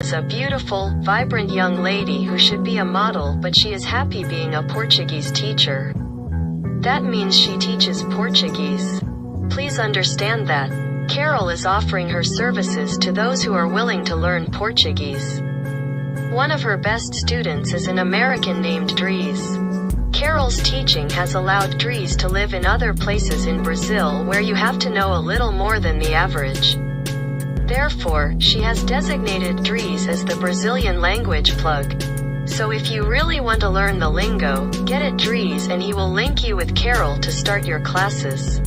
Is a beautiful, vibrant young lady who should be a model, but she is happy being a Portuguese teacher. That means she teaches Portuguese. Please understand that Carol is offering her services to those who are willing to learn Portuguese. One of her best students is an American named Drees. Carol's teaching has allowed Drees to live in other places in Brazil where you have to know a little more than the average. Therefore, she has designated Drees as the Brazilian language plug. So if you really want to learn the lingo, get at Drees and he will link you with Carol to start your classes.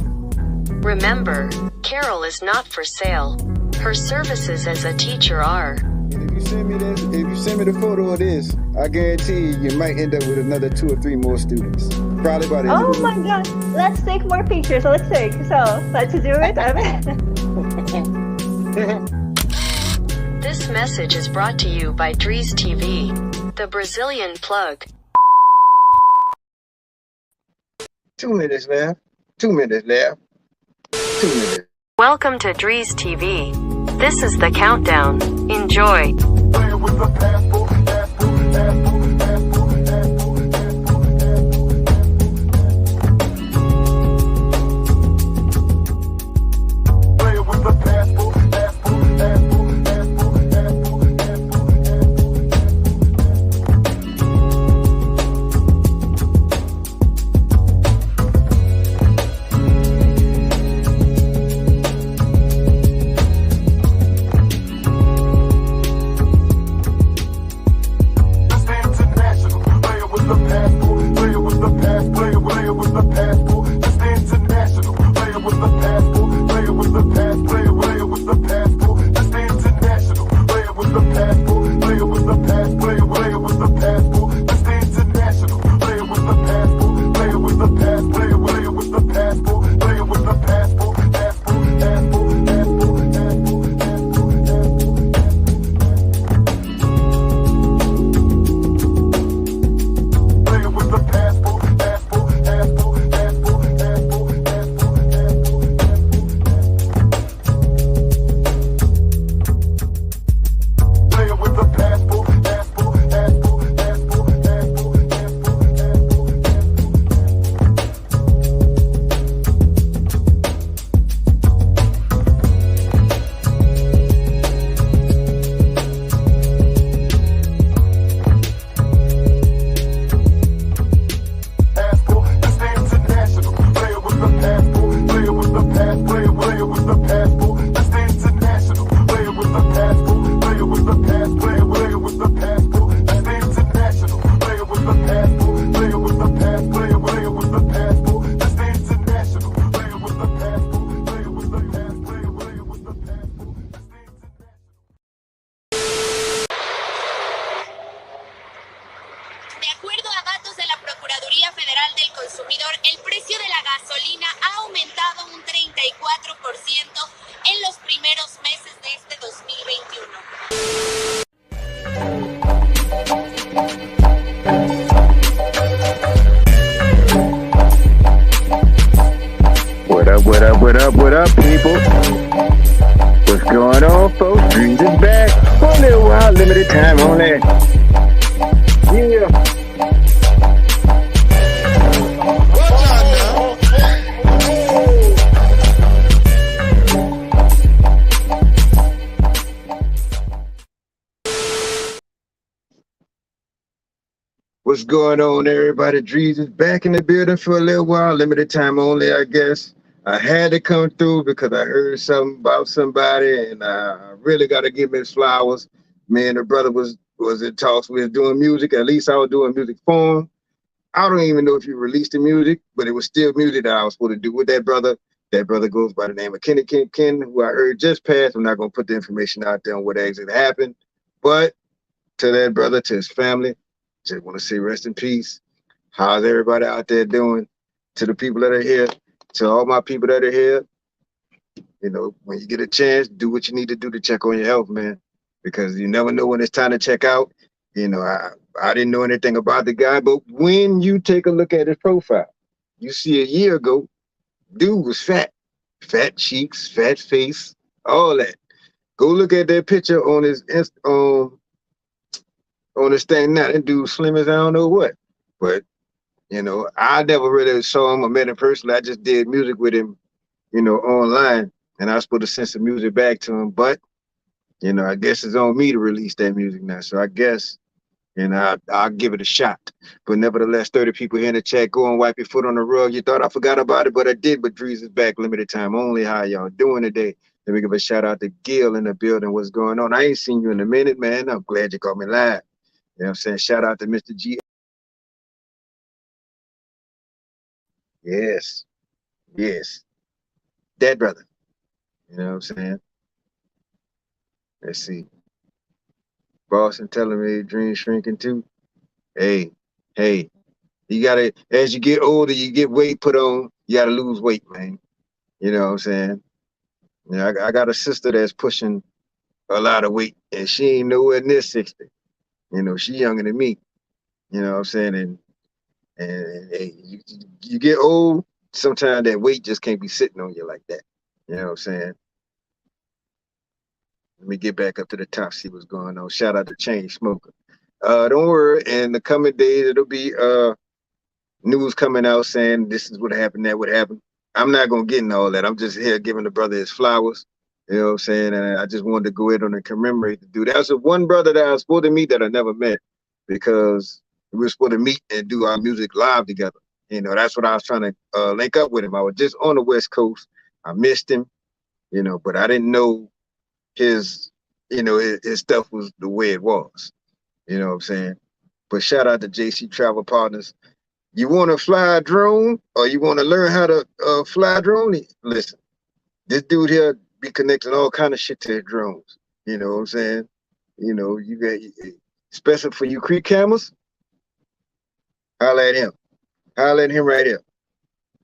Remember, Carol is not for sale. Her services as a teacher are. And if you send me the photo of this, I guarantee you might end up with another 2 or 3 more students. Probably by the end of the my god, let's take more pictures. Let's take. So let's do it. This message is brought to you by Drees TV, the Brazilian plug. 2 minutes left. 2 minutes left. 2 minutes. Welcome to Drees TV. This is the countdown. Enjoy. El precio de la gasolina ha aumentado un 34% en los primeros meses de este 2021. What up, people? What's going on, folks? Drees is back for a little while, limited time only. Yeah. What's going on, everybody? Drees is back in the building for a little while, limited time only, I guess. I had to come through because I heard something about somebody, and I really got to give him his flowers. Me and the brother was in talks. We was doing music. At least I was doing music for him. I don't even know if he released the music, but it was still music that I was supposed to do with that brother. That brother goes by the name of Ken, who I heard just passed. I'm not going to put the information out there on what exactly happened, but to that brother, to his family, just want to say rest in peace. How's everybody out there doing? To the people that are here, to all my people that are here, you know, when you get a chance, do what you need to do to check on your health, man, because you never know when it's time to check out. You know, I didn't know anything about the guy, but when you take a look at his profile, you see a year ago, dude was fat cheeks, fat face, all that. Go look at that picture on his on this thing now. That dude slim as I don't know what. But you know, I never really saw him or met him personally. I just did music with him, you know, online, and I was supposed to send some music back to him. But you know, I guess it's on me to release that music now. So I guess, and I'll give it a shot. But nevertheless, 30 people here in the chat. Go and wipe your foot on the rug. You thought I forgot about it, but I did. But Drees is back, limited time only. How y'all doing today? Let me give a shout out to Gil in the building. What's going on? I ain't seen you in a minute, man. I'm glad you called me live. You know what I'm saying? Shout out to Mr. G. Yes, yes. That brother. You know what I'm saying? Let's see. Boston telling me dream shrinking too. Hey, hey, you gotta, as you get older, you get weight put on, you gotta lose weight, man. You know what I'm saying? You know, I got a sister that's pushing a lot of weight and she ain't nowhere near 60. You know, she younger than me. You know what I'm saying? And hey, you get old, sometimes that weight just can't be sitting on you like that. You know what I'm saying? Let me get back up to the top, see what's going on. Shout out to Chain Smoker. Don't worry, in the coming days, it'll be news coming out saying this is what happened, that would happen. I'm not gonna get into all that. I'm just here giving the brother his flowers. You know what I'm saying? And I just wanted to go ahead on and commemorate the dude. That was the one brother that I was supposed to meet that I never met because we were supposed to meet and do our music live together. You know, that's what I was trying to link up with him. I was just on the West Coast. I missed him, you know, but I didn't know his, you know, his stuff was the way it was. You know what I'm saying? But shout out to JC Travel Partners. You want to fly a drone or you want to learn how to fly a drone? Listen, this dude here be connecting all kind of shit to his drones. You know what I'm saying? You know, you got, especially for you creek cameras, holla at him. Holla at him right here.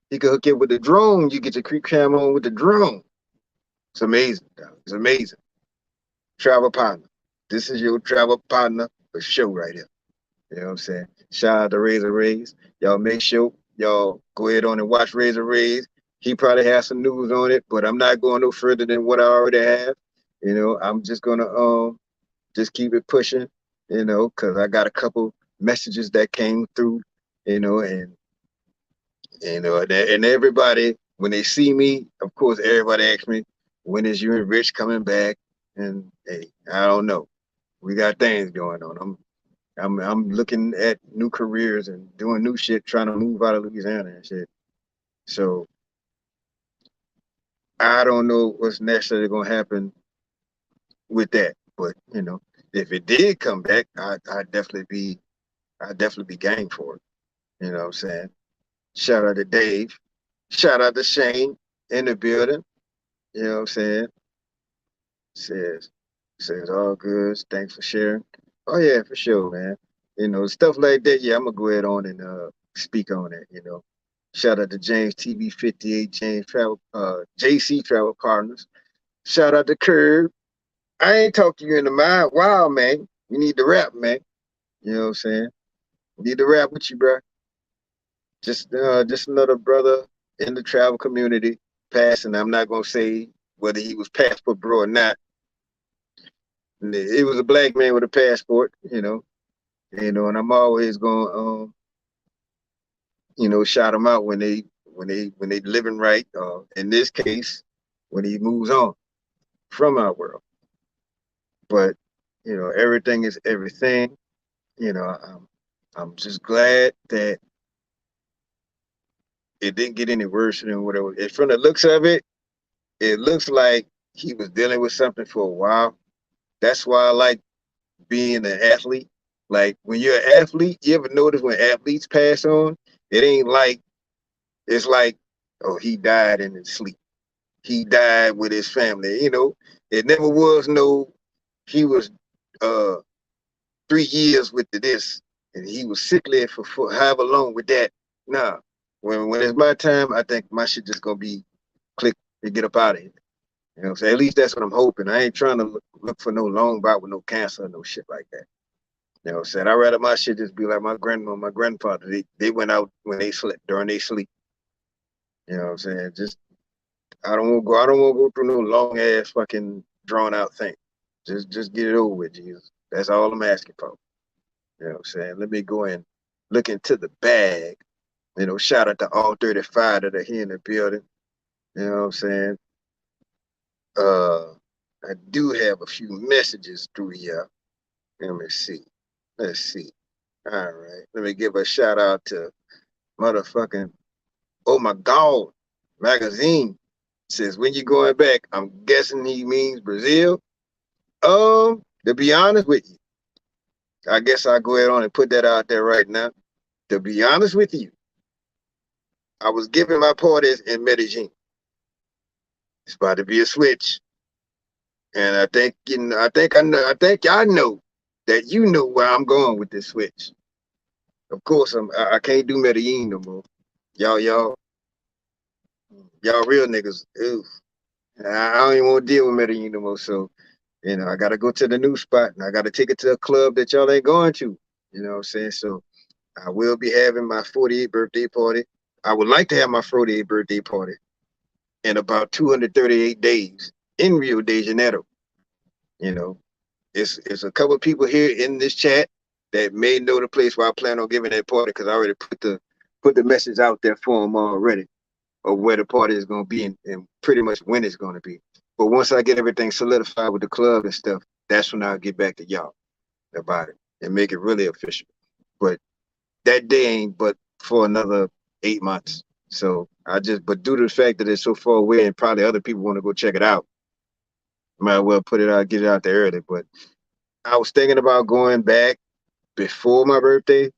He can hook you with the drone. You get your creek cam on with the drone. It's amazing. It's amazing. Travel partner. This is your travel partner for sure right here. You know what I'm saying? Shout out to Razor Rays. Y'all make sure y'all go ahead on and watch Razor Rays. He probably has some news on it, but I'm not going no further than what I already have. You know, I'm just gonna just keep it pushing, you know, because I got a couple messages that came through, you know, and you know, and everybody when they see me, of course, everybody asks me, when is you and Rich coming back? And hey, I don't know. We got things going on. I'm looking at new careers and doing new shit, trying to move out of Louisiana and shit. So I don't know what's necessarily gonna happen with that. But you know, if it did come back, I'd definitely be game for it. You know what I'm saying? Shout out to Dave. Shout out to Shane in the building. You know what I'm saying? Says all good. Thanks for sharing. Oh yeah, for sure, man. You know, stuff like that. Yeah, I'm gonna go ahead on and speak on it. You know, shout out to James TV 58, James Travel, JC Travel Partners. Shout out to Curb. I ain't talked to you in a while, man. You need to rap, man. You know what I'm saying? Need to rap with you, bro. Just another brother in the travel community passing. I'm not gonna say whether he was passport bro or not. It was a black man with a passport, you know, and I'm always going, you know, shout him out when they living right. In this case, when he moves on from our world. But you know, everything is everything. You know, I'm just glad that it didn't get any worse than whatever. And from the looks of it, it looks like he was dealing with something for a while. That's why I like being an athlete. Like when you're an athlete, you ever notice when athletes pass on, it ain't like, it's like, oh, he died in his sleep. He died with his family. You know, it never was no, he was 3 years with this and he was sickly for however long with that. Nah, when it's my time, I think my shit just gonna be click and get up out of here. You know what I'm saying? At least that's what I'm hoping. I ain't trying to look for no long bout with no cancer or no shit like that. You know what I'm saying? I'd rather my shit just be like my grandma, my grandfather. They went out when they slept, during their sleep. You know what I'm saying? Just I don't want to go through no long ass fucking drawn out thing. Just get it over with, Jesus. That's all I'm asking for. You know what I'm saying? Let me go and look into the bag. You know, shout out to all 35 that are here in the building. You know what I'm saying? I do have a few messages through here. Let me see. Let's see. All right. Let me give a shout out to motherfucking Oh My God magazine. Says, when you going back? I'm guessing he means Brazil. To be honest with you, I guess I'll go ahead on and put that out there right now. To be honest with you, I was giving my parties in Medellin. It's about to be a switch. And I think I know that you know where I'm going with this switch. Of course, I can't do Medellin no more. Y'all real niggas. Ew. I don't even want to deal with Medellin no more. So, you know, I gotta go to the new spot and I gotta take it to a club that y'all ain't going to. You know what I'm saying? So I will be having my 48th birthday party. I would like to have my 48th birthday party in about 238 days in Rio de Janeiro. You know, it's a couple of people here in this chat that may know the place where I plan on giving that party because I already put the message out there for them already of where the party is going to be and pretty much when it's going to be. But once I get everything solidified with the club and stuff, that's when I'll get back to y'all about it and make it really official. But that day ain't but for another 8 months. So but due to the fact that it's so far away and probably other people want to go check it out, might as well put it out, get it out there early. But I was thinking about going back before my birthday,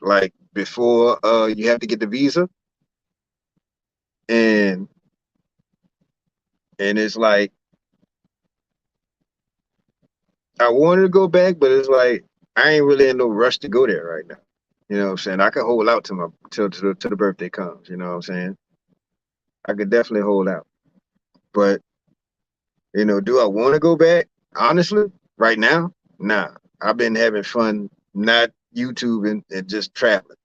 like before you have to get the visa. And it's like I wanted to go back, but it's like I ain't really in no rush to go there right now. You know what I'm saying? I could hold out till the birthday comes, you know what I'm saying? I could definitely hold out. But you know, do I want to go back? Honestly, right now, nah. I've been having fun not YouTubing and just traveling.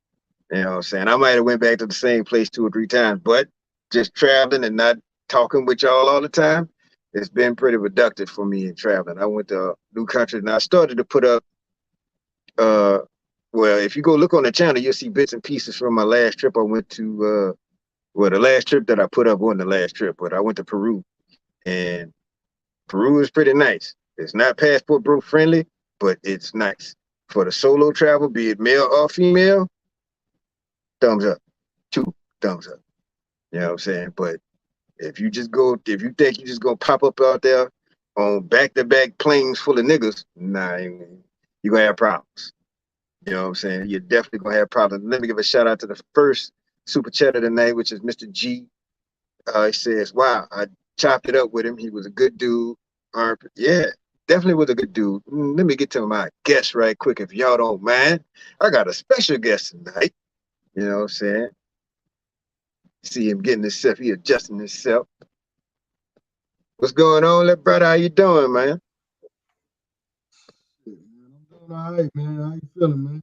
You know what I'm saying? I might have went back to the same place 2 or 3 times, but just traveling and not talking with y'all all the time, it's been pretty productive for me in traveling. I went to new countries and I started to put up, well, if you go look on the channel, you'll see bits and pieces from my last trip. I went to, the last trip that I put up wasn't the last trip, but I went to Peru, and Peru is pretty nice. It's not passport bro friendly, but it's nice. For the solo travel, be it male or female, thumbs up. 2 thumbs up. You know what I'm saying? But if you think you just gonna pop up out there on back-to-back planes full of niggas, nah, you're gonna have problems. You know what I'm saying? You're definitely gonna have problems. Let me give a shout out to the first super chat of the night, which is Mr. G. He says, wow, I chopped it up with him. He was a good dude. Yeah, definitely was a good dude. Let me get to my guest right quick, if y'all don't mind. I got a special guest tonight. You know what I'm saying? See him getting himself, he adjusting himself. What's going on, little brother? How you doing, man? I'm doing all right, man. How you feeling, man?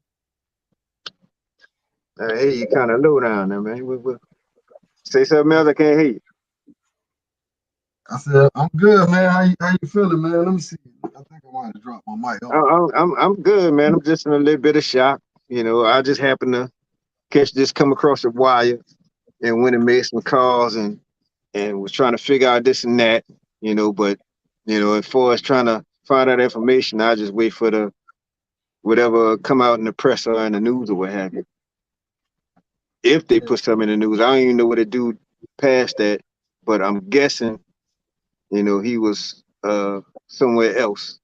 I hear you kind of low down there, man. Say something else. I can't hear you. I said, I'm good, man. How you feeling, man? Let me see. I think I might have dropped my mic. I'm good, man. I'm just in a little bit of shock. You know, I just happened to come across a wire and went and made some calls and was trying to figure out this and that, you know, but, you know, as far as trying to find out information, I just wait for the whatever come out in the press or in the news or what have you. If they put something in the news, I don't even know what to do past that, but I'm guessing, you know, he was somewhere else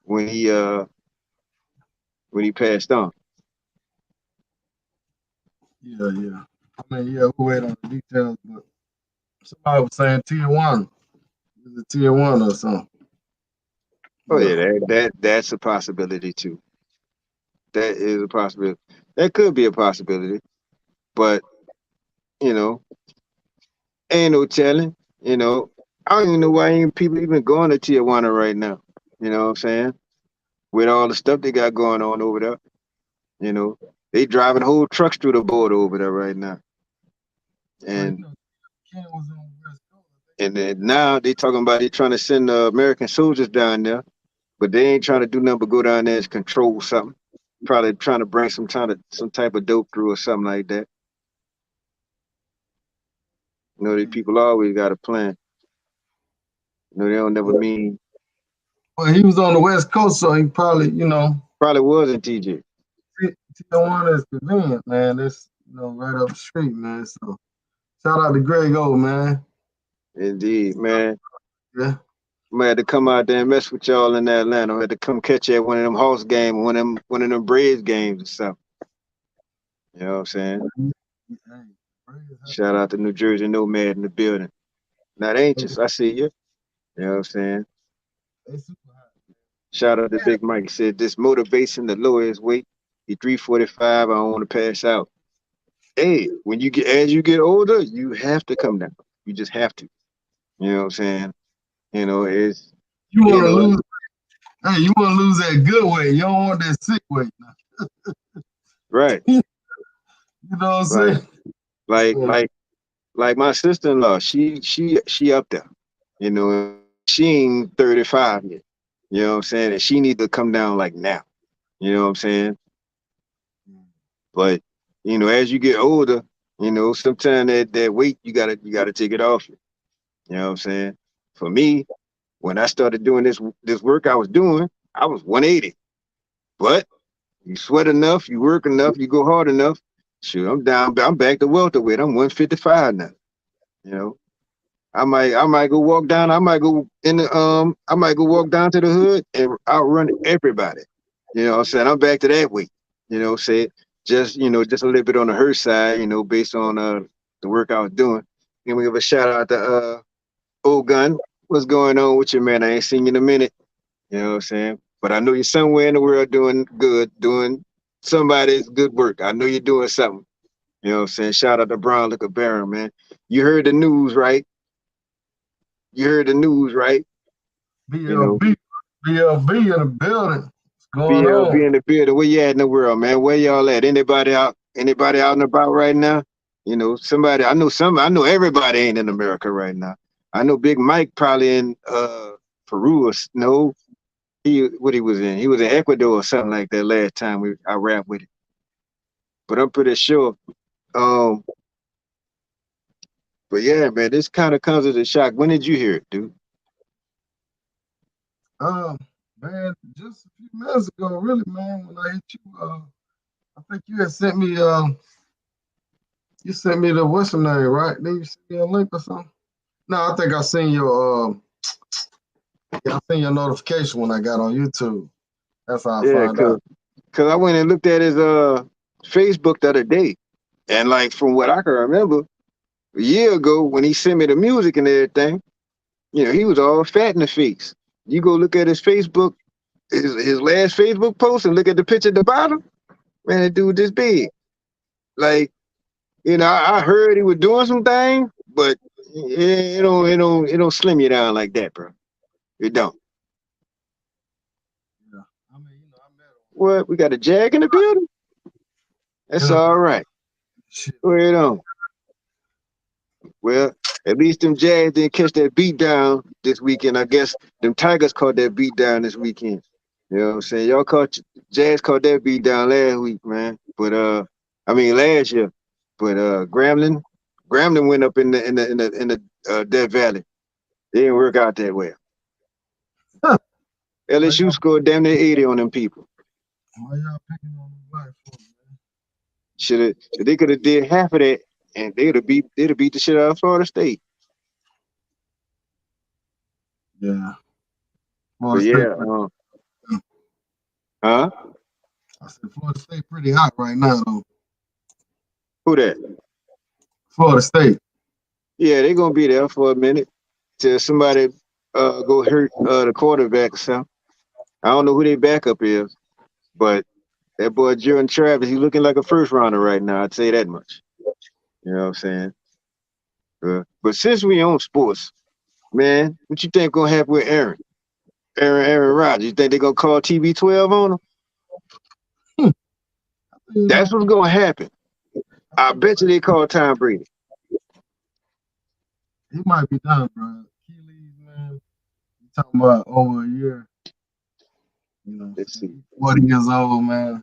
when he passed on. Yeah. I mean, yeah, we'll wait on the details, but somebody was saying tier 1. Is it tier 1 or something? Oh yeah, that's a possibility too. That is a possibility. That could be a possibility, but you know, ain't no telling. You know, I don't even know why ain't people even going to Tijuana right now. You know what I'm saying? With all the stuff they got going on over there, you know, they driving whole trucks through the border over there right now. And Ken was on West Coast. And then now they talking about they trying to send American soldiers down there, but they ain't trying to do nothing but go down there and control something. Probably trying to bring some type of dope through or something like that. You know, these people always got a plan. You know, they don't never mean. Well, he was on the West Coast, so he probably, Probably wasn't TJ. Tijuana is convenient, man. It's right up the street, man. So shout out to Greg O, man. Indeed, man. Yeah. I had to come out there and mess with y'all in Atlanta. I had to come catch you at one of them Hawks games, one of them Braves games or something. You know what I'm saying? Shout out to New Jersey Nomad in the building. Not anxious. I see you. You know what I'm saying? Shout out to Big Mike. He said this motivation to lower his weight. He 345. I don't want to pass out. Hey, as you get older, you have to come down. You just have to. You know what I'm saying? You know, it's you want to lose. Hey, you want to lose that good weight. You don't want that sick weight. Right. You know what I'm saying? Like my sister-in-law, she up there. You know, she ain't 35 yet. You know what I'm saying? And she need to come down like now. You know what I'm saying? But as you get older, sometimes that weight you gotta take it off you. You know what I'm saying? For me, when I started doing this work I was doing, I was 180. But you sweat enough, you work enough, you go hard enough. Shoot, I'm back to welterweight. I'm 155 now. You know, I might go walk down. I might go walk down to the hood and outrun everybody. You know what I'm saying? I'm back to that weight. You know, say just a little bit on the her side, based on the work I was doing. And we give a shout out to Old Gun. What's going on with you, man? I ain't seen you in a minute. You know what I'm saying? But I know you're somewhere in the world doing good, doing somebody's good work. I know you're doing something. You know what I'm saying? Shout out to Brown Liquor Baron, man. You heard the news, right? BLB in the building. What's going BLB on? in the building. Where you at in the world, man? Where y'all at? Anybody out and about right now? I know everybody ain't in America right now. I know Big Mike probably in Peru or no. He was in? He was in Ecuador or something like that last time I rapped with him. But I'm pretty sure. But yeah, man, this kind of comes as a shock. When did you hear it, dude? Man, just a few minutes ago, really, man. When I hit you, I think you had sent me. You sent me the what's the name, right? Then you sent me a link or something. No, I think I seen your notification when I got on YouTube. That's how I found out. Cause I went and looked at his Facebook the other day, and like from what I can remember, a year ago when he sent me the music and everything, he was all fat in the face. You go look at his Facebook, his last Facebook post, and look at the picture at the bottom. Man, that dude this big. Like, I heard he was doing some things, but it don't slim you down like that, bro. It don't. Yeah, I met him. What? We got a Jag in the building? That's all right. Wait on. Well, at least them Jags didn't catch that beat down this weekend. I guess them Tigers caught that beat down this weekend. You know what I'm saying? Jags caught that beat down last week, man. But last year. But Grambling went up in the Death Valley. It didn't work out that well. LSU scored damn near 80 on them people. Why y'all picking on the black folks, man? They could have did half of that, and they'd have beat the shit out of Florida State. Yeah. But yeah. Huh? I said Florida State pretty hot right now, though. Who that? Florida State. Yeah, they're gonna be there for a minute till somebody go hurt the quarterback or something. I don't know who their backup is, but that boy Jordan Travis, he's looking like a first rounder right now. I'd say that much. You know what I'm saying? But since we own sports, man, what you think gonna happen with Aaron Rodgers? You think they're gonna call TB12 on him? That's what's gonna happen. I bet you they call Tom Brady. he might be done, bro. Achilles, man. You talking about over a year? You know, Let's see. 40 years old, man.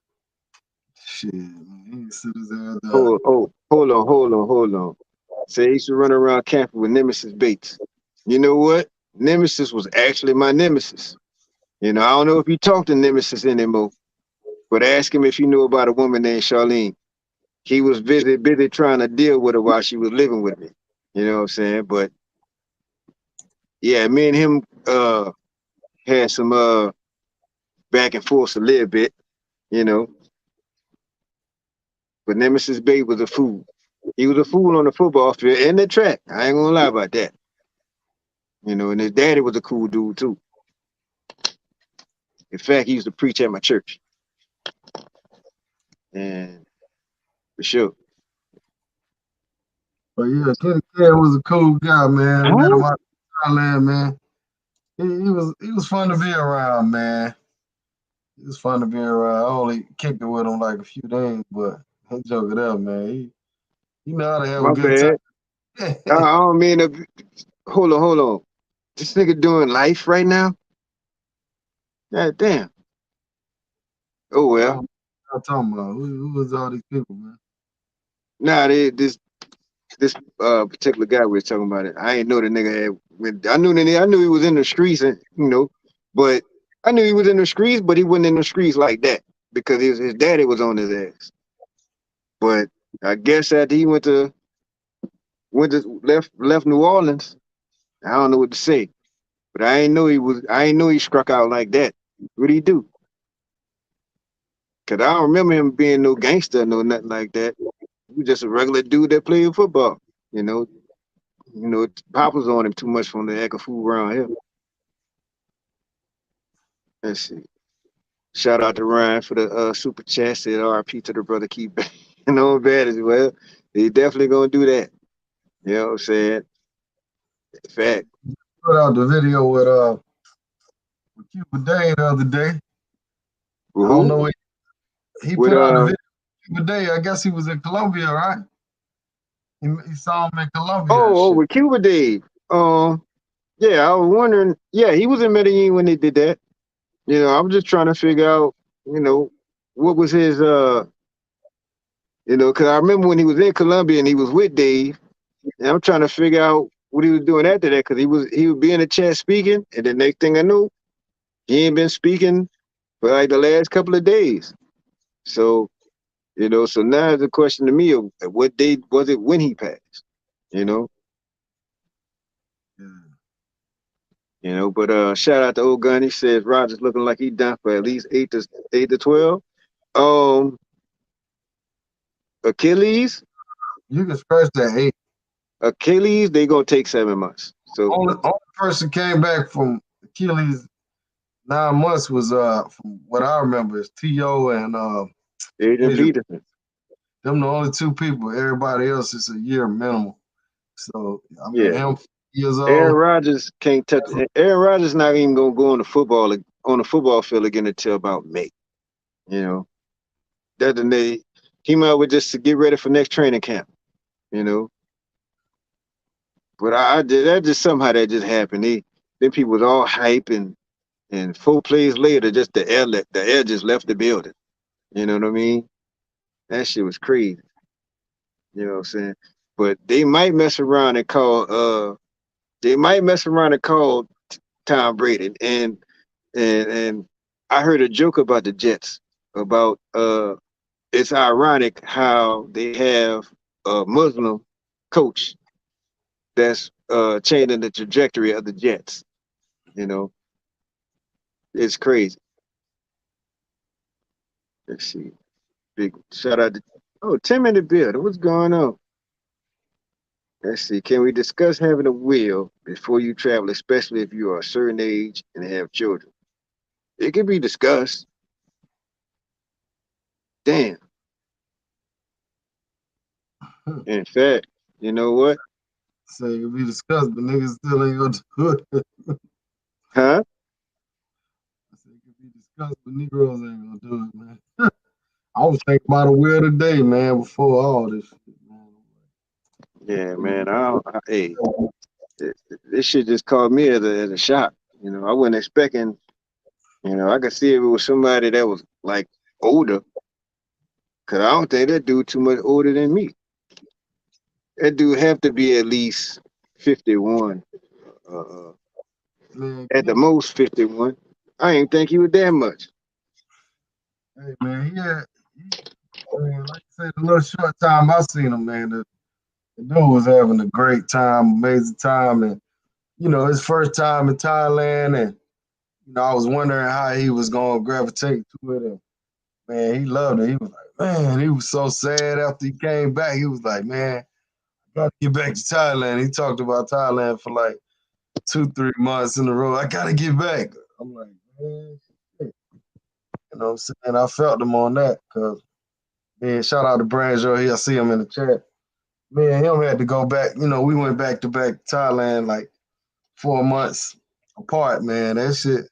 Shit, man. He ain't sit his ass down. Hold on. Say he used to run around camping with Nemesis Bates. You know what? Nemesis was actually my nemesis. You know, I don't know if you talk to Nemesis anymore, but ask him if you knew about a woman named Charlene. He was busy trying to deal with her while she was living with me. You know what I'm saying? But yeah, me and him had some back and forth a little bit, you know. But Nemesis Bay was a fool. He was a fool on the football field and the track. I ain't gonna lie about that. You know, and his daddy was a cool dude too. In fact, he used to preach at my church. And for sure. But yeah, Kenny Cat was a cool guy, man. I met Huh? him out in Thailand, man. He was fun to be around, man. It was fun to be around. I only kicked it with him like a few days, but he joke it up, man. He know how to have a My good time. bad. I don't mean to hold on. This nigga doing life right now? God damn. Oh well. I'm talking about who was all these people, man. Nah, this particular guy we was talking about it. I ain't know the nigga had went. I knew he was in the streets, and you know, but I knew he was in the streets, but he wasn't in the streets like that because his daddy was on his ass. But I guess after he left New Orleans, I don't know what to say. But I ain't know he struck out like that. What did he do? Cause I don't remember him being no gangster, no nothing like that. He was just a regular dude that played football. You know, Pop was on him too much from the act of fool around here. Let's see. Shout out to Ryan for the super chat. Said RP to the brother keep on bad as well. He definitely gonna do that. You know what I'm saying? In fact. Put out the video with Cuba Day the other day. I don't Who? know. He With put out the video with Cuba Day. I guess he was in Colombia, right? He saw him in Colombia and shit. with Cuba Dave. Yeah, I was wondering. Yeah, he was in Medellin when they did that. You know, I'm just trying to figure out, what was his because I remember when he was in Colombia and he was with Dave, and I'm trying to figure out what he was doing after that because he would be in the chat speaking, and the next thing I knew, he ain't been speaking for like the last couple of days. So, so now it's a question to me of what date was it when he passed, you know? But shout out to old Gun. He says Rogers looking like he done for at least 8 to 12. Achilles, You can scratch that 8. Achilles, they gonna take 7 months. So Only person came back from Achilles 9 months was from what I remember is T.O. and Adrian Adrian. Peterson. Them the only 2 people. Everybody else is a year minimum. So I mean, Yeah. him years old. Aaron Rodgers can't touch it. Aaron Rodgers not even gonna go on the football field again until about May. You know. That then he might well just to get ready for next training camp, you know. But that just somehow that just happened. Then people was all hype and 4 plays later, just the air just left the building. You know what I mean? That shit was crazy. You know what I'm saying? But they might mess around and call Tom Brady. And I heard a joke about the Jets about it's ironic how they have a Muslim coach that's changing the trajectory of the Jets. You know, it's crazy. Let's see. Big shout out to Tim in the building. What's going on? Let's see. Can we discuss having a will before you travel, especially if you are a certain age and have children? It can be discussed. Damn. In fact, you know what? Say it be discussed, but niggas still ain't gonna do it. Huh? I said it could be discussed, but Negroes ain't gonna do it, man. I was thinking about a will today, man, before all this shit, man. Yeah, man. Hey, This shit just caught me as a shock. You know, I wasn't expecting. You know, I could see if it was somebody that was like older, cause I don't think that dude too much older than me. That dude have to be at least 51, Man, at the most 51. I didn't think he was that much. hey man, man, like I said, the little short time I seen him, man, the dude was having a great time, amazing time, and his first time in Thailand, and I was wondering how he was gonna gravitate to it, and man, he loved it. He was like, man, he was so sad after he came back. He was like, man, I gotta get back to Thailand. He talked about Thailand for like 2, 3 months in a row. I gotta get back. I'm like, man, shit. You know what I'm saying? I felt him on that because, man, shout out to Branjo here. I see him in the chat. Man, him had to go back. We went back to back to Thailand like 4 months apart, man. That shit,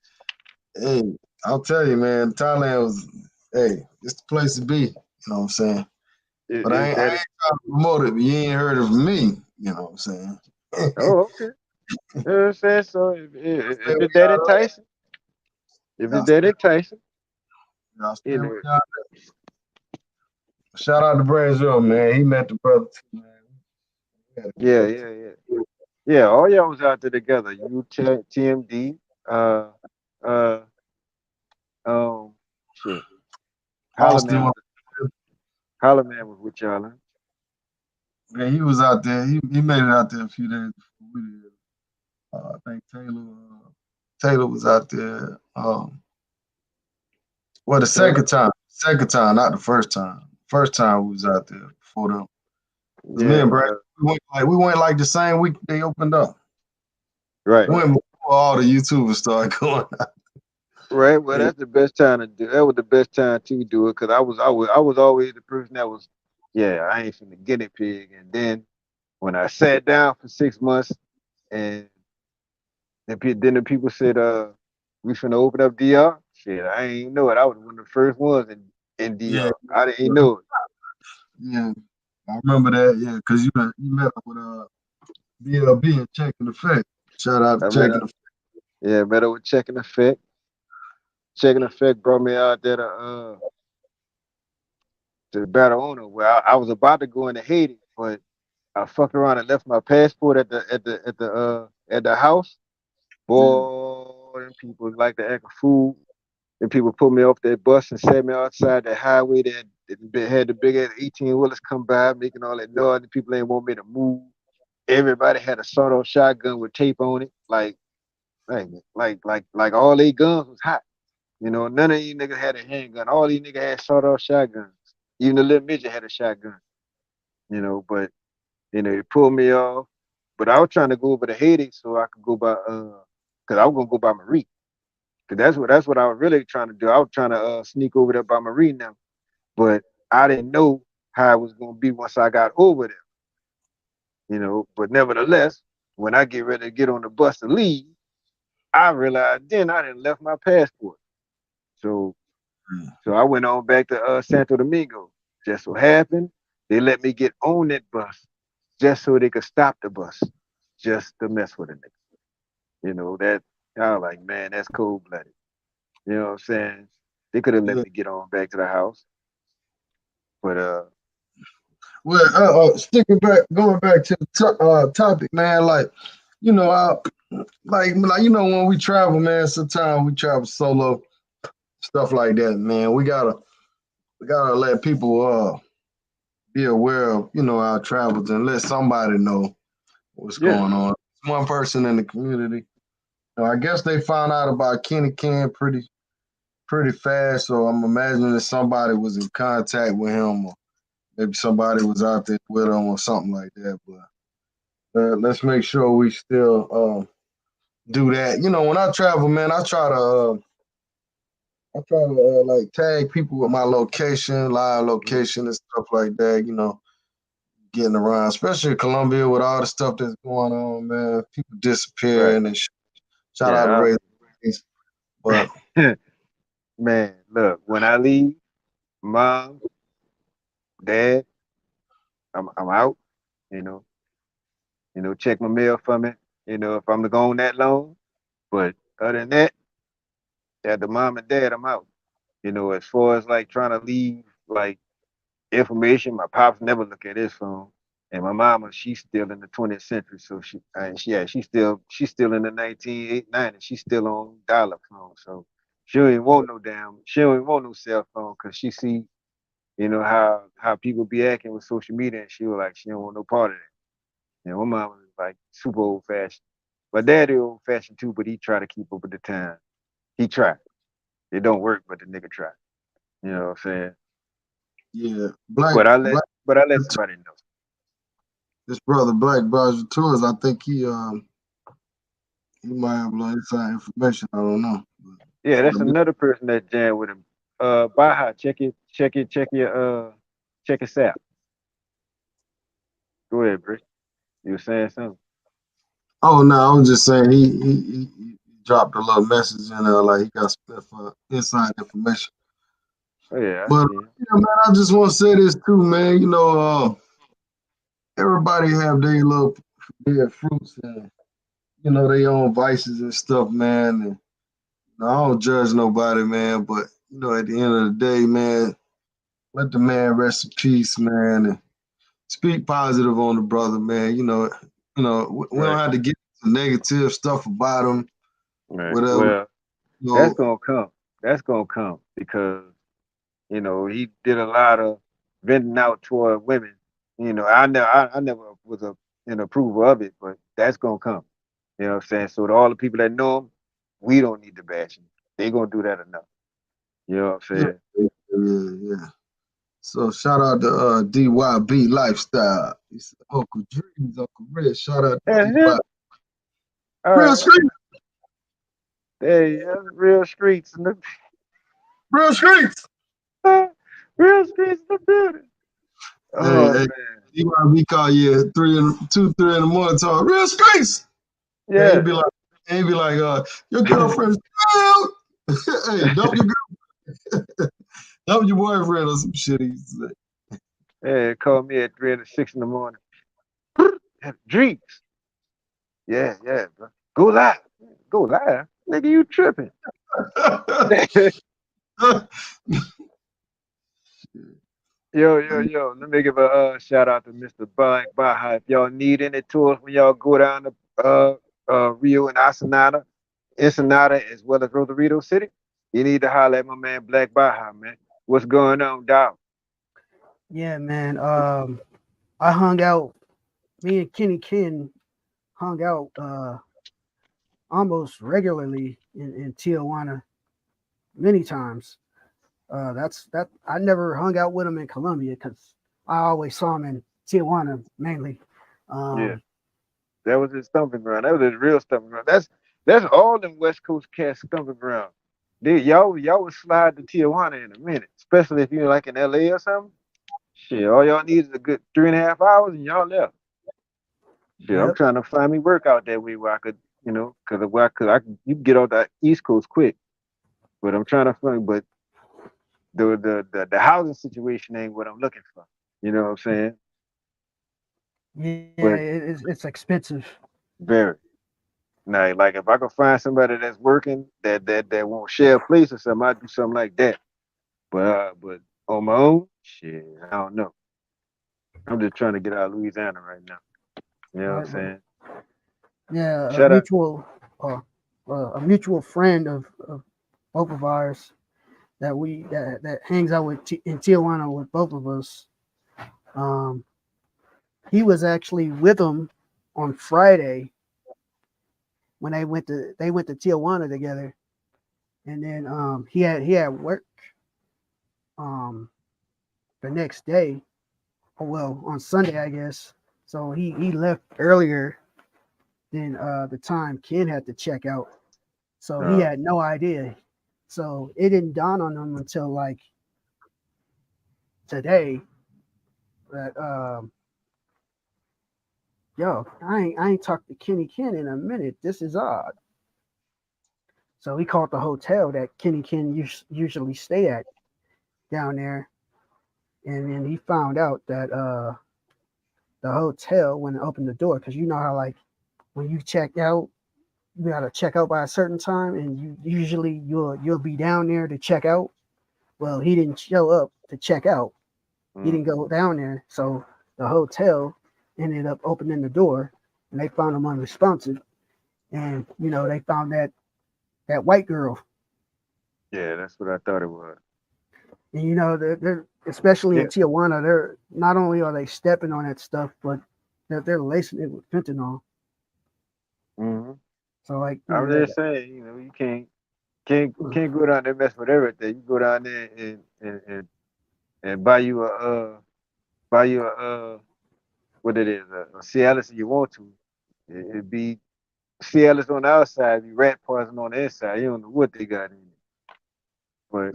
hey, I'll tell you, man, Thailand was, hey, it's the place to be. You know what I'm saying? But I Is ain't, I that ain't it? trying to promote it, but you ain't heard of me. You know what I'm saying? Oh, okay. You know what I'm saying? So if Stay it's where that y'all at. enticing, if it's Y'all that stay, enticing, y'all stay you where know, y'all at. Shout out to Branzo, man. He met the brother too, man. We had a yeah, great yeah, yeah. Yeah, all y'all was out there together. You, TMD, uh, uh, um, shit. Holla Austin. Man was Holla Man was with y'all, huh? Man, he was out there. He made it out there a few days before we did. I think Taylor was out there. Well, the Okay. second time, not the first time. First time we was out there before them. Cause me Yeah, and Brad, we went like the same week they opened up. right. We went before all the YouTubers started going. Right. Well, Yeah, that's the best time to do. That was the best time to do it because I was always the person that was, yeah, I ain't finna guinea pig. And then when I sat down for 6 months, and then the people said, we finna open up DR. Shit, I ain't know it. I was one of the first ones in yeah, DR. I didn't know it. yeah. I remember that. Yeah, cause you met up with BLB and Check in Effect. Shout out to I met Check in up. Effect. Yeah, met up with Checking Effect. Checking Effect brought me out there to Barcelona, where I was about to go into Haiti, but I fucked around and left my passport at the house. Yeah, Boy, them people like to act a fool. And people put me off that bus and set me outside that highway that had the big ass 18 wheelers come by, making all that noise. And people ain't want me to move. Everybody had a sawed-off shotgun with tape on it, like all they guns was hot. You know, none of these niggas had a handgun. All these niggas had sawed-off shotguns. Even the little midget had a shotgun. But it pulled me off. But I was trying to go over to Haiti so I could go by because I was gonna go by Marie. Cause that's what I was really trying to do. I was trying to sneak over there by Marie now. But I didn't know how it was gonna be once I got over there. But nevertheless, when I get ready to get on the bus to leave, I realized then I didn't left my passport. So so I went on back to Santo Domingo. Just so happened they let me get on that bus just so they could stop the bus, just to mess with a nigga. That I was like, man, that's cold blooded. You know what I'm saying? They could have let yeah. me get on back to the house, but Well, sticking back, going back to the topic, man. Like, I like when we travel, man. Sometimes we travel solo, stuff like that, man. We gotta let people be aware of our travels and let somebody know what's yeah, going on. One person in the community. I guess they found out about Kenny Ken pretty fast, so I'm imagining that somebody was in contact with him, or maybe somebody was out there with him, or something like that. But let's make sure we still do that. When I travel, man, I try to like tag people with my location, live mhm, location, and stuff like that. Getting around, especially in Colombia with all the stuff that's going on, man. People right, disappearing and shout out to yeah. Ray. But Man, look, when I leave, mom, dad, I'm out. You know, check my mail for me. if I'm gone that long. But other than that, at the mom and dad, I'm out. As far as like trying to leave like information, my pops never look at his phone. And my mama, she's still in the 20th century, so she's still in the 1990s. She's still on dial-up phone, so she don't even want no cell phone because she see, how people be acting with social media, and she was like, she don't want no part of that. My mama was like super old fashioned. My daddy old fashioned too, but he try to keep up with the time. He tried. It don't work, but the nigga tried. You know what I'm saying? Yeah, But Black. but I let somebody know. This brother Black Barger Tours. I think he might have a little inside information. I don't know. Yeah, that's But, another person that jammed with him. Baja, check his out. Go ahead, Brick. You were saying something. oh no, I was just saying he dropped a little message in there like he got some inside information. Oh yeah, I But see him. yeah, man, I just want to say this too, man. Everybody have their little their fruits and their own vices and stuff, man. And I don't judge nobody, man. But at the end of the day, man, let the man rest in peace, man. And speak positive on the brother, man. We don't Right, have to get some negative stuff about him, right. whatever. Well, You that's know, gonna come. That's gonna come because he did a lot of venting out toward women. I never was an approval of it, but that's gonna come. You know what I'm saying? So to all the people that know him, we don't need to bash him. They gonna do that enough. You know what I'm yeah, saying? yeah. So shout out to DYB Lifestyle. He said, Uncle Dreams, Uncle Red. Shout out to That's DYB. him. All Real right. street, Hey, that's real streets in real streets. the real streets in the building. Hey, Oh hey, man. DYB call you at 3 in the morning, talking real streets. And Yeah. he'd be like, your girlfriend's out. Hey, dump your boyfriend or some shit. He used to say. Yeah, call me at 3 and 6 in the morning. Dreams. Yeah, yeah, bro. Go live. Go live. Nigga, you tripping. Yo. Let me give a shout out to Mr. Baja. If y'all need any tours when y'all go down to Rio and Ensenada, as well as Rosarito City, you need to holler at my man Black Baja, man. What's going on, dog? Yeah, man. I hung out. Me and Kenny Ken hung out almost regularly in Tijuana many times. That's that. I never hung out with him in Colombia because I always saw him in Tijuana mainly. Yeah, Um, that was his stomping ground. That was his real stomping ground. That's all them West Coast cats stomping ground. Y'all would slide to Tijuana in a minute, especially if you're like in LA or something. Shit, all y'all need is a good 3.5 hours and y'all left. Shit, I'm yep. trying to find me work out that way where I could, because you can get off the East Coast quick. But I'm trying to find, but the housing situation ain't what I'm looking for. You know what I'm saying? Yeah, But it's expensive. very. Now, like if I could find somebody that's working that won't share a place or something, I'd do something like that. But on my own, shit, I don't know. I'm just trying to get out of Louisiana right now. You know what I'm Right, right. saying? Yeah, Shut up. uh, a mutual friend of both of ours that hangs out in Tijuana with both of us. Um, he was actually with him on Friday when they went to Tijuana together, and then he had work um the next day, or well on Sunday I guess. So he left earlier than the time Ken had to check out. So he Uh, had no idea. So it didn't dawn on him until like today that yo, I ain't talked to Kenny Ken in a minute. This is odd. So he called the hotel that Kenny Ken usually stay at down there, and then he found out that the hotel when it opened the door, because you know how like when you check out, you gotta check out by a certain time, and you'll be down there to check out. Well, he didn't show up to check out. He didn't go down there, so the hotel ended up opening the door, and they found him unresponsive. And they found that white girl. Yeah, that's what I thought it was. And they're especially in Yeah. Tijuana, they're not only are they stepping on that stuff, but they're lacing it with fentanyl. Mm-hmm. So like I was just saying, you can't go down there and mess with everything. You go down there and buy you a what it is, a Cialis if you want to. It'd be Cialis on the outside, be rat poison on the inside. You don't know what they got in it. But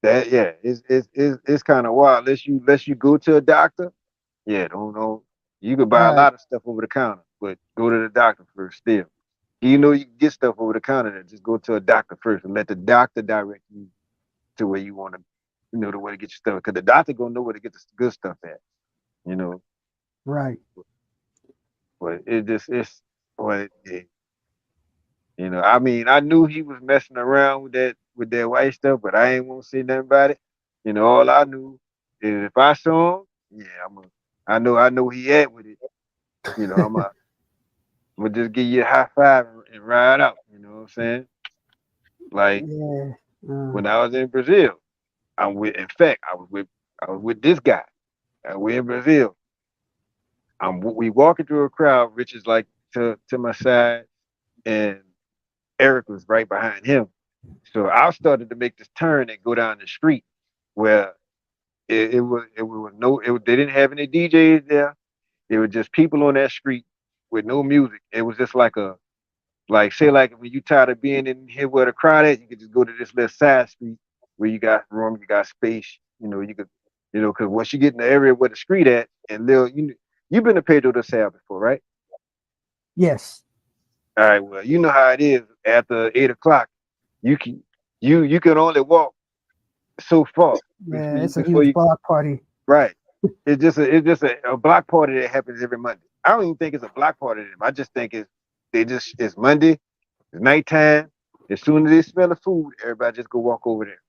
that it's kind of wild. Unless you go to a doctor, yeah, don't know. You can buy a right, lot of stuff over the counter, but go to the doctor first still. You know you can get stuff over the counter, then just go to a doctor first and let the doctor direct you to where you want to, the way to get your stuff. Because the doctor gonna know where to get the good stuff at, you know. right. But but I mean, I knew he was messing around with that white stuff, but I ain't want to say nothing about it. All I knew is if I saw him, yeah, I know he at with it. I'm gonna just give you a high five and ride out. You know what I'm saying? Like Yeah. when I was in Brazil, in fact, I was with this guy. We're in Brazil. We walking through a crowd. Rich is like to my side, and Eric was right behind him. So I started to make this turn and go down the street where they didn't have any DJs there. There were just people on that street with no music. It was just say when you tired of being in here where the crowd at, you could just go to this little side street where you got room, you got space. You could, because once you get in the area where the street at, and you've been to Pedro de Sal before, right? Yes. All right. Well, you know how it is after 8 o'clock. You can you can only walk so far Yeah, it's a before huge you block party. right. It's just a block party that happens every Monday. I don't even think it's a block party to them. I just think it's Monday, it's nighttime. As soon as they smell the food, everybody just go walk over there.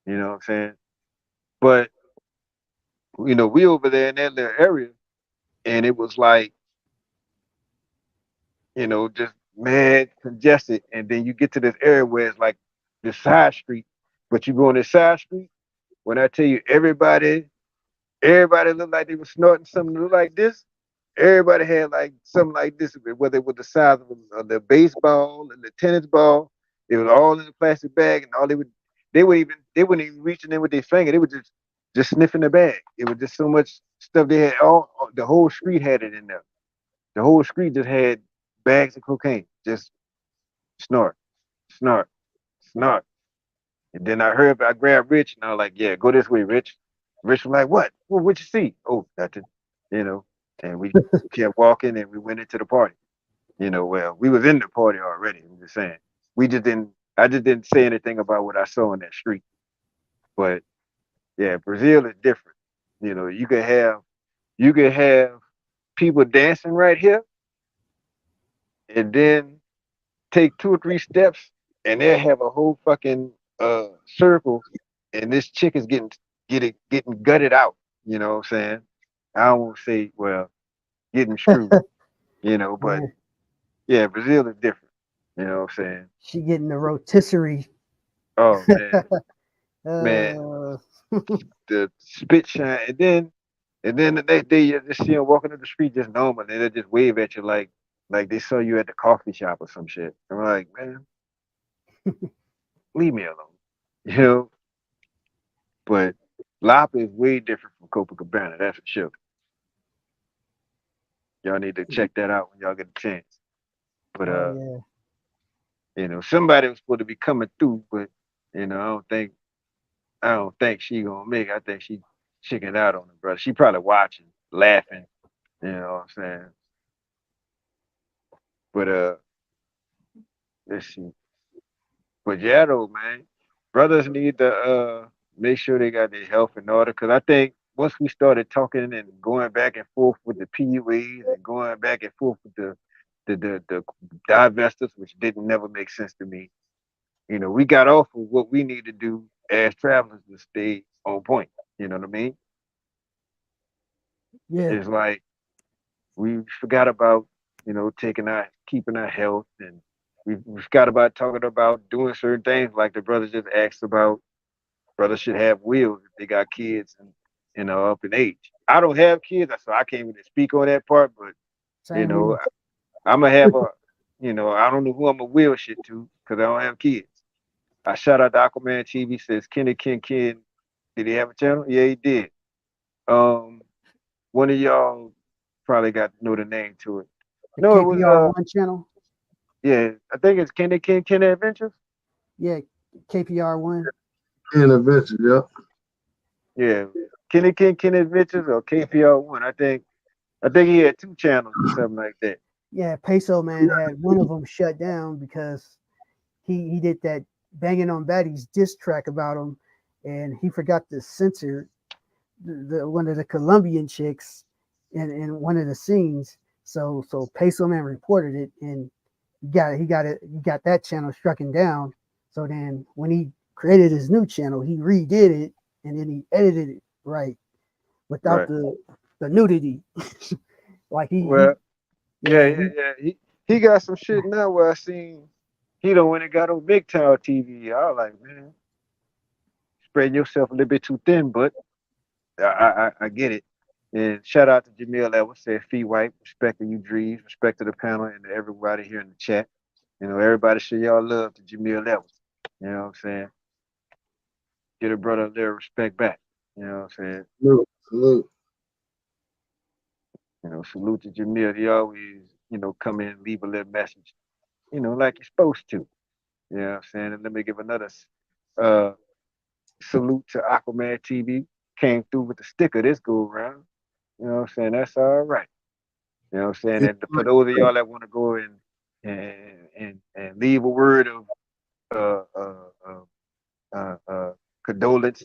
You know what I'm saying? But we over there in that little area, and it was like, just mad congested. And then you get to this area where it's like the side street, but you go on this side street. When I tell you everybody looked like they were snorting something that looked like this. Everybody had like something like this, whether it was the size of the baseball and the tennis ball. It was all in a plastic bag, and they wouldn't even reaching in with their finger. They were just sniffing the bag. It was just so much stuff they had. The whole street had it in there. The whole street just had bags of cocaine. Just snort, snort, snort. And then I grabbed Rich, and I was like, "Yeah, go this way, Rich." Rich was like, "What? Well, what you see?" "Oh, nothing." You know. And we kept walking, and we went into the party. Well, we was in the party already. I'm just saying. We just didn't. I just didn't say anything about what I saw in that street. But yeah, Brazil is different. You could have people dancing right here, and then take 2 or 3 steps, and they'll have a whole fucking circle, and this chick is getting gutted out. You know what I'm saying? I don't want to say, well, getting screwed. But Yeah. yeah, Brazil is different. You know what I'm saying? She getting the rotisserie. Oh man, man, Uh, the spit shine, and then the next day you just see them walking up the street just normal, and they just wave at you like they saw you at the coffee shop or some shit. I'm like, man, leave me alone. You know. But Lapa is way different from Copacabana, that's for sure. Y'all need to check that out when y'all get a chance. But oh yeah. somebody was supposed to be coming through, but I don't think she gonna make it. I think she chickened out on it, brother. She probably watching, laughing, you know what I'm saying? But let's see. But yeah though, man. Brothers need to make sure they got their health in order. Cause I think once we started talking and going back and forth with the PUAs and going back and forth with the divestors, which didn't never make sense to me. You know, we got off of what we need to do as travelers to stay on point. You know what I mean? Yeah, It's like we forgot about, keeping our health, and we forgot about talking about doing certain things like the brother just asked about. Brothers should have wills if they got kids and up in age. I don't have kids, so I can't really speak on that part. But you same know, here. I'm gonna have I don't know who I'm gonna will shit to because I don't have kids. I shout out to Aquaman TV. Says Kenny Ken. Did he have a channel? Yeah, he did. Um, one of y'all probably got to know the name to it. The No, it was KPR1 channel. yeah, I think it's Kenny Adventures. Yeah, KPR1. Intervention, yep. Yeah, Kenny Adventures or KPR1. I think he had two channels or something like that. Yeah, Peso Man had one of them shut down because he did that banging on baddies diss track about him, and he forgot to censor the one of the Colombian chicks in one of the scenes. So Peso Man reported it, and he got that channel stricken down. So then when he created his new channel, he redid it and then he edited it right without Right. the nudity. Like Well, yeah, yeah, yeah, yeah. He got some shit now where I seen he don't when it got on Big Tower TV. I was like, man, spreading yourself a little bit too thin, but I get it. And shout out to Jamil Edwards, said fee wipe, respect to you Drees, respect to the panel and to everybody here in the chat. Everybody show y'all love to Jamil Edwards. You know what I'm saying? Get a brother their respect back. You know what I'm saying? Salute, salute. Salute to Jamil. He always, come in and leave a little message, like you're supposed to. You know what I'm saying? And let me give another uh salute to Aquaman TV. Came through with the sticker this go around. You know what I'm saying? That's all right. You know what I'm saying? And for those of y'all that want to go and leave a word of uh, uh, uh, condolence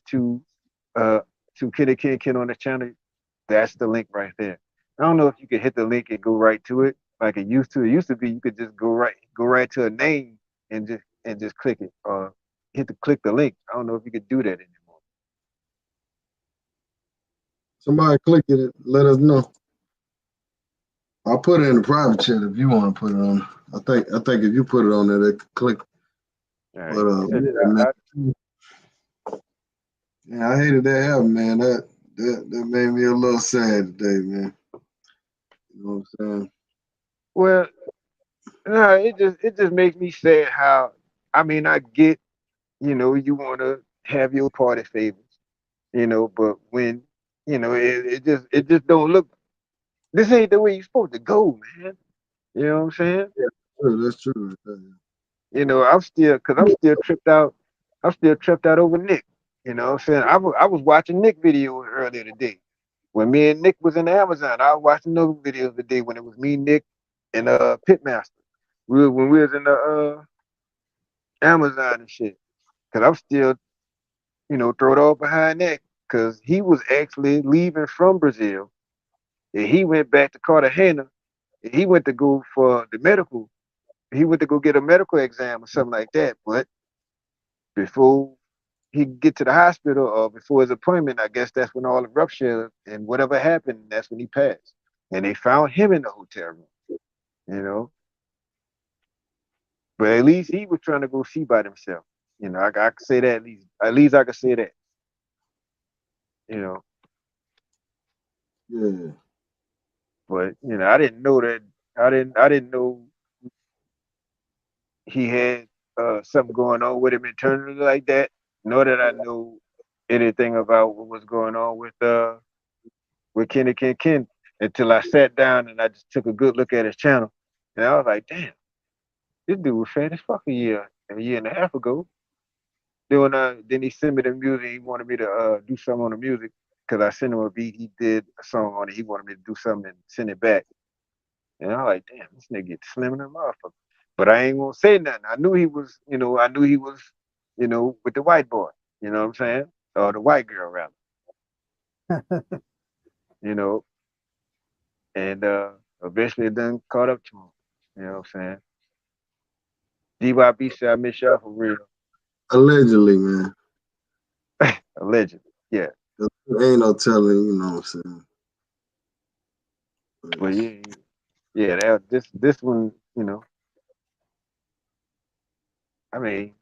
uh, to Ken on the channel, that's the link right there. I don't know if you could hit the link and go right to it like it used to. It used to be you could just go right to a name and just click it or click the link. I don't know if you could do that anymore. Somebody click it, let us know. I'll put it in the private chat if you want to put it on. I think if you put it on there, they could click. All right, But send it yeah, out. man. Yeah, I hated that happened, man. That made me a little sad today, man. You know what I'm saying? Well, no, it just makes me sad how I get, you wanna have your party favors, but when, it just don't look this ain't the way you're supposed to go, man. You know what I'm saying? Yeah, true, that's true. I'm still tripped out. I'm still tripped out over Nick. You know what I'm saying? I was watching Nick videos earlier today. When me and Nick was in the Amazon, I was watching those videos today when it was me, Nick, and Pitmaster. When we was in the Amazon and shit. Cause I'm still, throwed off behind that. Cause he was actually leaving from Brazil. And he went back to Cartagena. And he went to go for the medical. He went to go get a medical exam or something like that. But before he could get to the hospital or before his appointment, I guess that's when all the rupture and whatever happened, that's when he passed. And they found him in the hotel room, you know. But at least he was trying to go see by himself. I could say that at least. At least I could say that. You know. Yeah. But I didn't know that. I didn't know he had something going on with him internally like that. Nor that I know anything about what was going on with Kenny Ken until I sat down and I just took a good look at his channel. And I was like, damn, this dude was fat as fuck a year and a half ago. Then he sent me the music. He wanted me to do something on the music because I sent him a beat. He did a song on it. He wanted me to do something and send it back. And I was like, damn, this nigga get slim in the motherfucker. But I ain't gonna say nothing. I knew he was, with the white boy. You know what I'm saying? Or the white girl rather. You know, and eventually it done caught up to him. You know what I'm saying? DYB said I miss y'all for real. Allegedly, man. Allegedly. Yeah. Ain't no telling, you know what I'm saying? But this one, you know, I mean,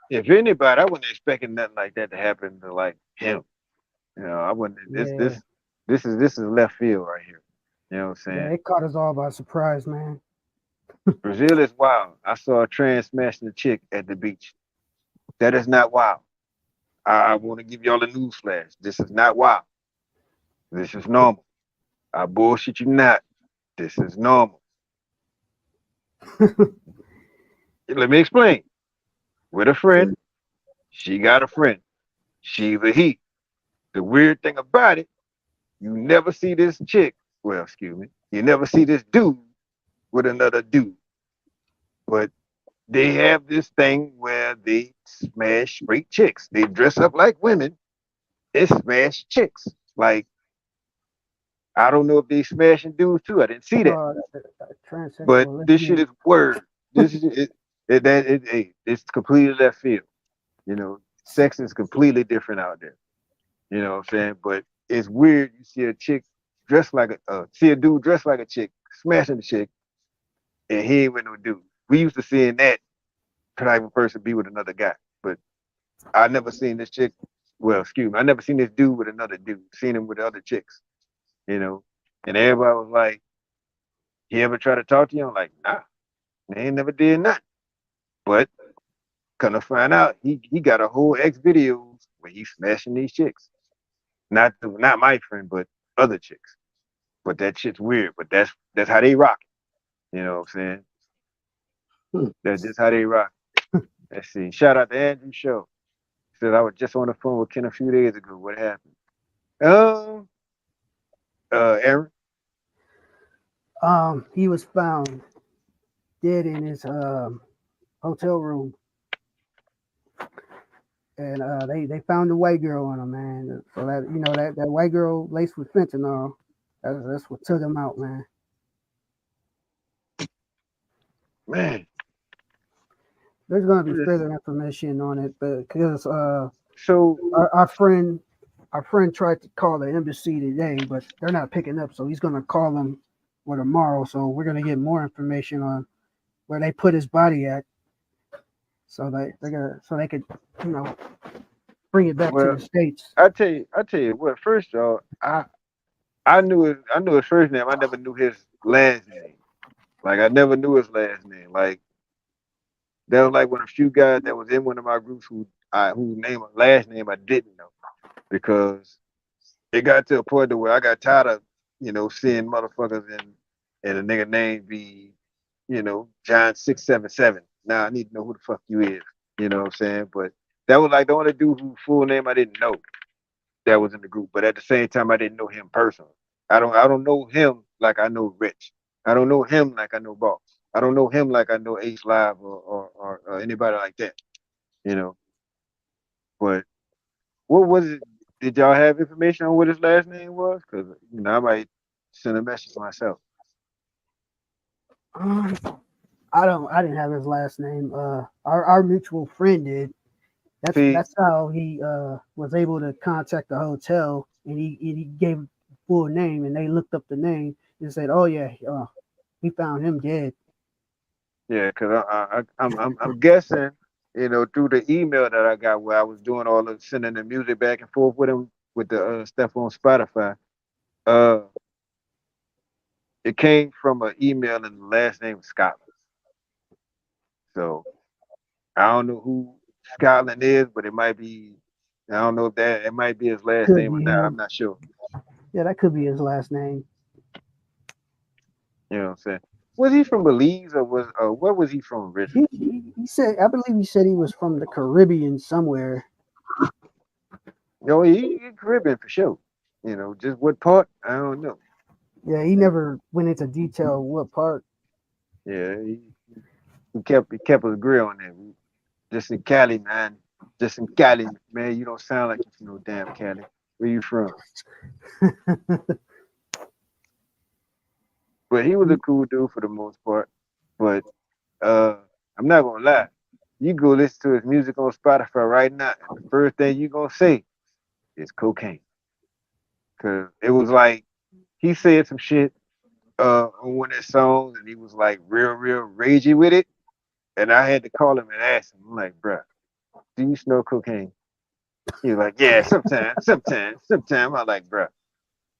if anybody, I wasn't expecting nothing like that to happen to like him. You know, I wouldn't. Yeah, This is left field right here. You know what I'm yeah, saying? it caught us all by surprise, man. Brazil is wild. I saw a trans smashing a chick at the beach. That is not wild. I want to give y'all a news flash. This is not wild. This is normal. I bullshit you not. This is normal. Let me explain. With a friend, she got a friend. She's a he. The weird thing about it, you never see this chick. Well, excuse me. You never see this dude with another dude. But they have this thing where they smash straight chicks. They dress up like women and smash chicks. Like, I don't know if they smashing dudes too. I didn't see that. But Transsexual. this shit is word. This is it's completely left field. You know, sex is completely different out there. You know what I'm saying? But it's weird. You see a chick dressed like see a dude dressed like a chick, smashing the chick, and he ain't with no dude. We used to seeing that type of person be with another guy, but I never seen this chick. Well, excuse me, I never seen this dude with another dude. Seen him with other chicks. You know, and everybody was like, "He ever try to talk to you?" I'm like, "Nah, they ain't never did nothing." But gonna find out, he got a whole X videos where he's smashing these chicks. Not my friend, but other chicks. But that shit's weird. But that's how they rock. You know what I'm saying? That's just how they rock. Let's see. Shout out to Andrew Show. Said I was just on the phone with Ken a few days ago. What happened? Aaron. He was found dead in his hotel room, and they found the white girl on him, man. So that that white girl laced with fentanyl. That's what took him out, man. Man. There's gonna be further information on it, but because so our friend tried to call the embassy today, but they're not picking up. So he's gonna call them for tomorrow. So we're gonna get more information on where they put his body at. So they could bring it back to the States. I tell you what. First, y'all, I knew his first name. I never knew his last name. Like I never knew his last name. Like that was like one of the few guys that was in one of my groups whose last name I didn't know because it got to a point to where I got tired of seeing motherfuckers and a nigga name be John 677. Now I need to know who the fuck you is. You know what I'm saying? But that was like the only dude whose full name I didn't know that was in the group. But at the same time, I didn't know him personally. I don't know him like I know Rich. I don't know him like I know Boss. I don't know him like I know Ace Live or anybody like that. You know. But what was it? Did y'all have information on what his last name was? Because I might send a message myself. I didn't have his last name. Our mutual friend did. That's how he was able to contact the hotel, and he gave a full name, and they looked up the name and said, "Oh yeah, we found him dead." Yeah, because I'm guessing, through the email that I got where I was doing all of sending the music back and forth with him with the stuff on Spotify. It came from an email and the last name was Scotland. So I don't know who Scotland is, but it might be. I don't know if it might be his last name or not. I'm not sure. Yeah, that could be his last name. You know what I'm saying? Was he from Belize or where was he from originally? He said, I believe he said he was from the Caribbean somewhere. He Caribbean for sure. Just what part? I don't know. Yeah, he never went into detail what part. Yeah, he kept his grill on there. Just in Cali, man. Just in Cali, man. You don't sound like you from no damn Cali. Where you from? But he was a cool dude for the most part. But I'm not gonna lie. You go listen to his music on Spotify right now, and the first thing you gonna say is cocaine. Cause it was like he said some shit on one of his songs, and he was like real ragey with it. And I had to call him and ask him, I'm like, bruh, do you smoke cocaine? He was like, yeah, sometimes. I'm like, bruh,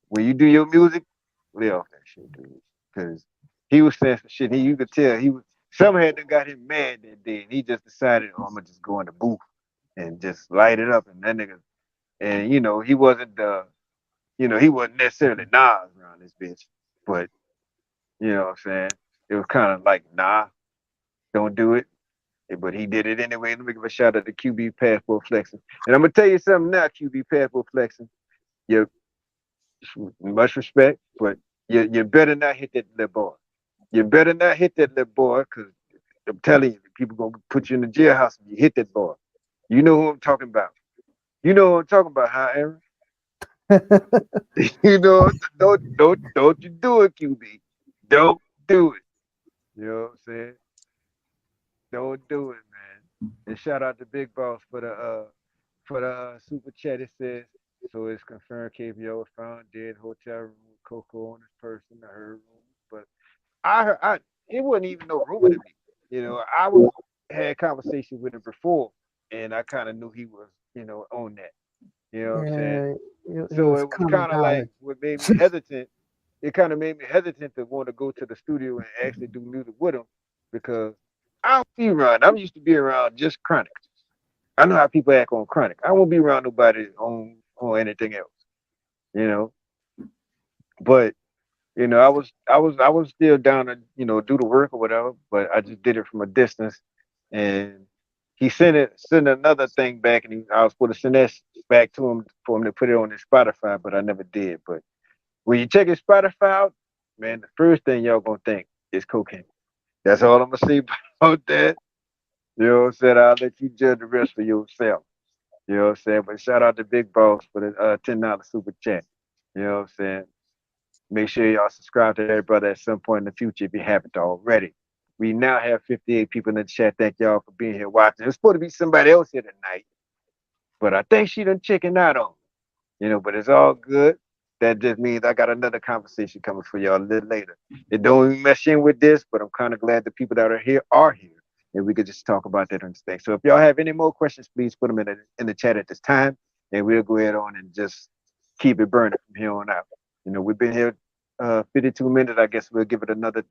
when you do your music, lay off that shit, dude. Because he was saying some shit. You could tell he was, some had done got him mad that day. And he just decided, oh, I'm going to just go in the booth and just light it up. And that nigga, and he wasn't he wasn't necessarily Nas around this bitch. But, you know what I'm saying? It was kind of like, nah, don't do it. But he did it anyway. Let me give a shout out to QB Passport Flexing. And I'm gonna tell you something now, QB Passport Flexing. You much respect, but you better not hit that little boy. You better not hit that little boy, because I'm telling you, people gonna put you in the jailhouse if you hit that boy. You know who I'm talking about. You know what I'm talking about, huh, Aaron? Don't you do it, QB. Don't do it. You know what I'm saying? Don't do it, man. And shout out to Big Boss for the super chat. It says, so it's confirmed KBO was found dead hotel room with Coco on his person. I heard rumors, but I heard it wasn't even no rumor to me. I had conversations with him before, and I kind of knew he was, on that. You know what I'm saying? It So was it was common kind of like knowledge. what made me hesitant. It kind of made me hesitant to want to go to the studio and actually do music with him, because I don't be around. I'm used to be around just Chronic. I know how people act on Chronic. I won't be around nobody on anything else, you know. But I was still down to do the work or whatever. But I just did it from a distance, and he sent another thing back, and I was supposed to send that back to him for him to put it on his Spotify, but I never did. But when you check his Spotify out, man, the first thing y'all gonna think is cocaine. That's all I'm gonna say about that. You know what I'm saying? I'll let you judge the rest for yourself. You know what I'm saying? But shout out to Big Boss for the $10 super chat. You know what I'm saying? Make sure y'all subscribe to that brother at some point in the future if you haven't already. We now have 58 people in the chat. Thank y'all for being here watching. There's supposed to be somebody else here tonight, but I think she done checking out on. But it's all good. That just means I got another conversation coming for y'all a little later. It don't even mesh in with this, but I'm kind of glad the people that are here, and we could just talk about that on this thing. So if y'all have any more questions, please put them in the chat at this time, and we'll go ahead on and just keep it burning from here on out. We've been here 52 minutes. I guess we'll give it another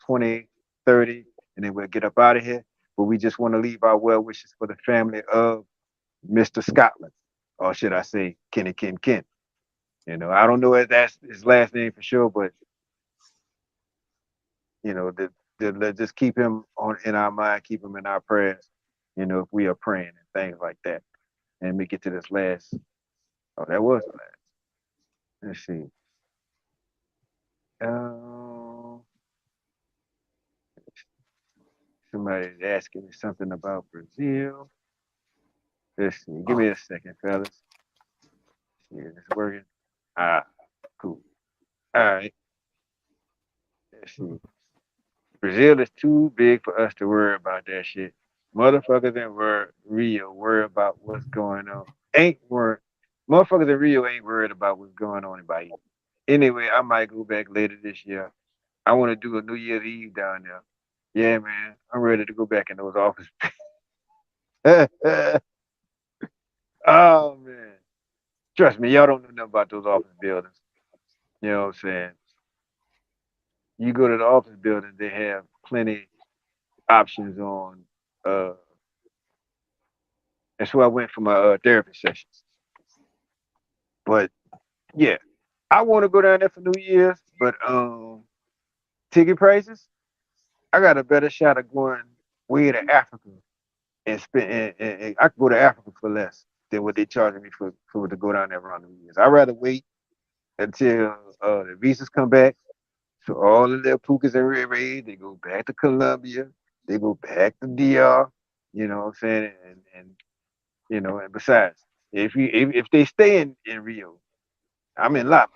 20, 30, and then we'll get up out of here. But we just want to leave our well wishes for the family of Mr. Scotland, or should I say Kenny Ken. I don't know if that's his last name for sure, but let's just keep him in our mind, keep him in our prayers, if we are praying and things like that. And we get to this last. Oh, that was the last. Let's see. Somebody's asking me something about Brazil. Let's see. Give me a second, fellas. See if it's working. Cool. All right. Let's see. Brazil is too big for us to worry about that shit. Motherfuckers in Rio worry about what's going on. Motherfuckers in Rio ain't worried about what's going on in Bahia. Anyway, I might go back later this year. I want to do a New Year's Eve down there. Yeah, man. I'm ready to go back in those offices. Oh, man. Trust me, y'all don't know nothing about those office buildings. You know what I'm saying? You go to the office building, they have plenty options on. That's where I went for my therapy sessions. But yeah, I want to go down there for New Year's, but ticket prices, I got a better shot of going way to Africa and spend. And I could go to Africa for less than what they charging me for to go down there around New Year's. I'd rather wait until the visas come back. So all the little pukas and Ray, they go back to Colombia, they go back to DR. You know what I'm saying? And besides, if they stay in Rio, I'm in Lapa.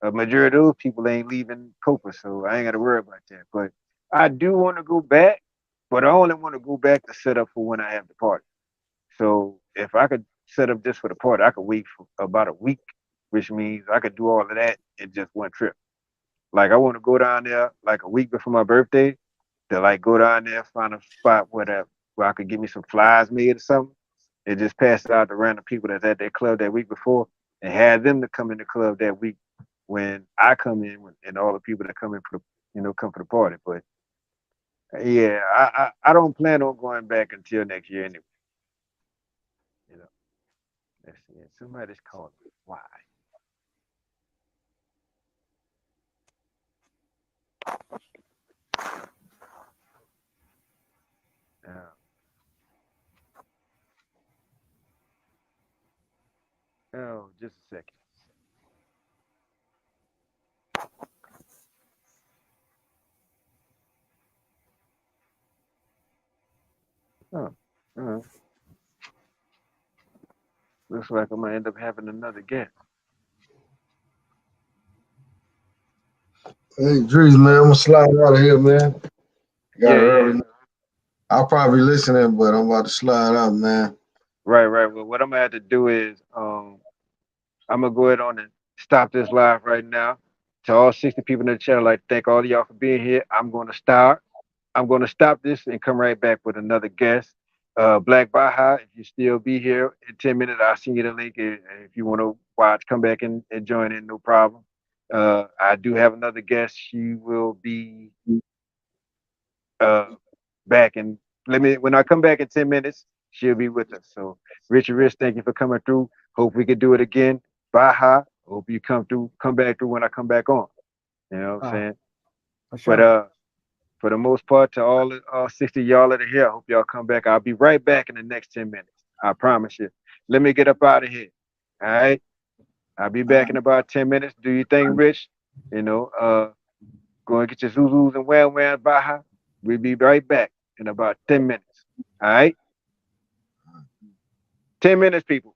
A majority of those people ain't leaving Copa, so I ain't got to worry about that. But I do want to go back, but I only want to go back to set up for when I have the party. So if I could set up just for the party, I could wait for about a week, which means I could do all of that in just one trip. Like I want to go down there like a week before my birthday to like go down there, find a spot where I could get me some flies made or something, and just pass it out to random people that's at that club that week before, and have them to come in the club that week when I come in, and all the people that come in for the come for the party. But yeah, I don't plan on going back until next year anyway. You know, let's see. Somebody's calling me. Why? Uh, oh, just a second. Oh, uh, looks like I'm gonna end up having another guest. Hey, Drees, man, I'm gonna slide out of here, man. Got Yeah, it yeah. early. I'll probably be listening, but I'm about to slide out, man. Right, right. Well, what I'm gonna have to do is I'm gonna go ahead on and stop this live right now. To all 60 people in the channel, I'd like to thank all of y'all for being here. I'm gonna stop this and come right back with another guest. Black Baja, if you still be here in 10 minutes, I'll send you the link. And if you want to watch, come back and join in, no problem. I do have another guest. She will be uh back and when I come back in 10 minutes, she'll be with us. So Richard Rich, thank you for coming through. Hope we can do it again. Baja, hope you come back through when I come back on. You know what I'm saying? For But sure. for the most part, to all 60 y'all that are here, I hope y'all come back. I'll be right back in the next 10 minutes. I promise you. Let me get up out of here. All right. I'll be back in about 10 minutes. Do your thing, Rich. Go and get your Zuzus and Wham Wham Baja. We'll be right back in about 10 minutes. All right. 10 minutes, people.